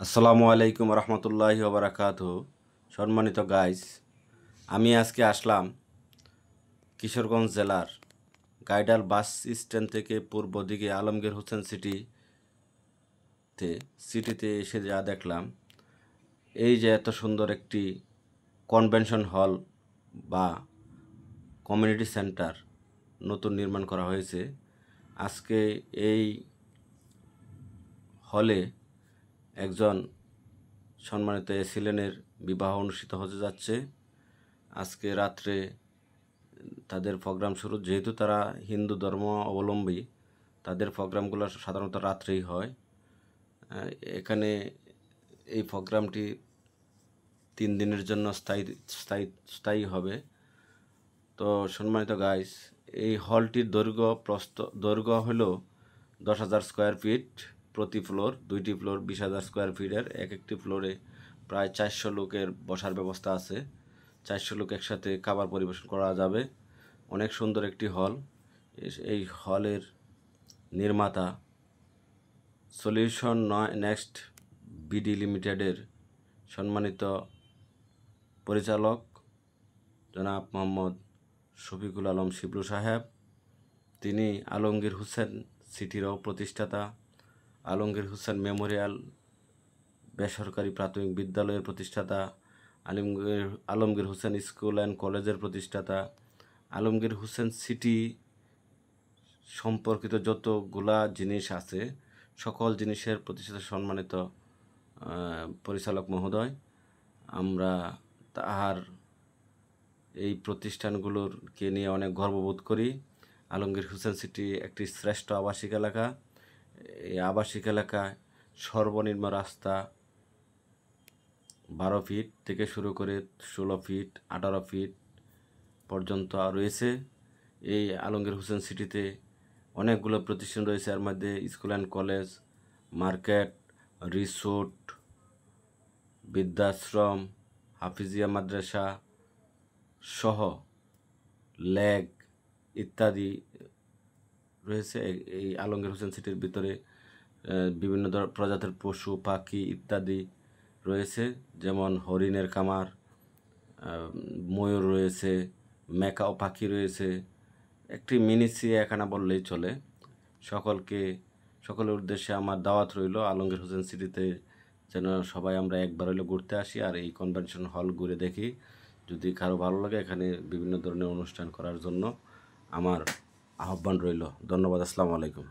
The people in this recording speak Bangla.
আসসালামু আলাইকুম রহমতুল্লাহি ওবরাকাতুহু। সম্মানিত গাইস, আমি আজকে আসলাম কিশোরগঞ্জ জেলার গাইডাল বাস স্ট্যান্ড থেকে পূর্ব দিকে আলমগীর হোসেন সিটিতে এসে যা দেখলাম, এই যে এত সুন্দর একটি কনভেনশন হল বা কমিউনিটি সেন্টার নতুন নির্মাণ করা হয়েছে। আজকে এই হলে একজন সম্মানিত এসিলেনের বিবাহ অনুষ্ঠিত হতে যাচ্ছে। আজকে রাত্রে তাদের প্রোগ্রাম শুরু, যেহেতু তারা হিন্দু ধর্ম অবলম্বী, তাদের প্রোগ্রামগুলো সাধারণত রাত্রেই হয়। এখানে এই প্রোগ্রামটি 3 দিনের জন্য স্থায়ী হবে। তো সম্মানিত গাইস, এই হলটির দৈর্ঘ্য হলো 10,000 স্কোয়ার ফিট প্রতি ফ্লোর, 2টি ফ্লোর 20,000 স্কোয়ার ফিটের। একটি ফ্লোরে প্রায় 400 লোকের বসার ব্যবস্থা আছে। 400 লোক একসাথে খাবার পরিবেশন করা যাবে। অনেক সুন্দর একটি হল। এই হলের নির্মাতা সলিউশন নেক্সট বিডি লিমিটেডের সম্মানিত পরিচালক জনাব মোহাম্মদ শফিকুল আলম শিবলু সাহেব। তিনি আলমগীর হোসেন সিটিরও প্রতিষ্ঠাতা। আলমগীর হোসেন মেমোরিয়াল বেসরকারি প্রাথমিক বিদ্যালয়ের প্রতিষ্ঠাতা, আলমগীর হোসেন স্কুল অ্যান্ড কলেজের প্রতিষ্ঠাতা। আলমগীর হোসেন সিটি সম্পর্কিত যতগুলা জিনিস আছে, সকল জিনিসের প্রতিষ্ঠাতা সম্মানিত পরিচালক মহোদয়। আমরা তাহার এই প্রতিষ্ঠানগুলোকে নিয়ে অনেক গর্ববোধ করি। আলমগীর হোসেন সিটি একটি শ্রেষ্ঠ আবাসিক এলাকা। এই আবাসিক এলাকায় সর্বনিম্ন রাস্তা 12 ফিট থেকে শুরু করে 16 ফিট 18 ফিট পর্যন্ত রয়েছে। এই আলমগীর হোসেন সিটিতে অনেকগুলো প্রতিষ্ঠান রয়েছে। এর মধ্যে school and college, market, resort, বৃদ্ধাশ্রম, হাফিজিয়া মাদ্রাসা সহ লেক ইত্যাদি রয়েছে। এই আলমগীর হোসেন সিটির ভিতরে বিভিন্ন প্রজাতির পশু পাখি ইত্যাদি রয়েছে, যেমন হরিণের খামার, ময়ূর রয়েছে, মেকাও পাখি রয়েছে। একটি মিনি চিড়িয়াখানা বললেই চলে। সকলের উদ্দেশ্যে আমার দাওয়াত রইল আলমগীর হোসেন সিটিতে যেন সবাই আমরা একবার হলে ঘুরতে আসি আর এই কনভেনশন হল ঘুরে দেখি। যদি কারো ভালো লাগে, এখানে বিভিন্ন ধরনের অনুষ্ঠান করার জন্য আমার আহ্বান রইল। ধন্যবাদ। আসসালামু আলাইকুম।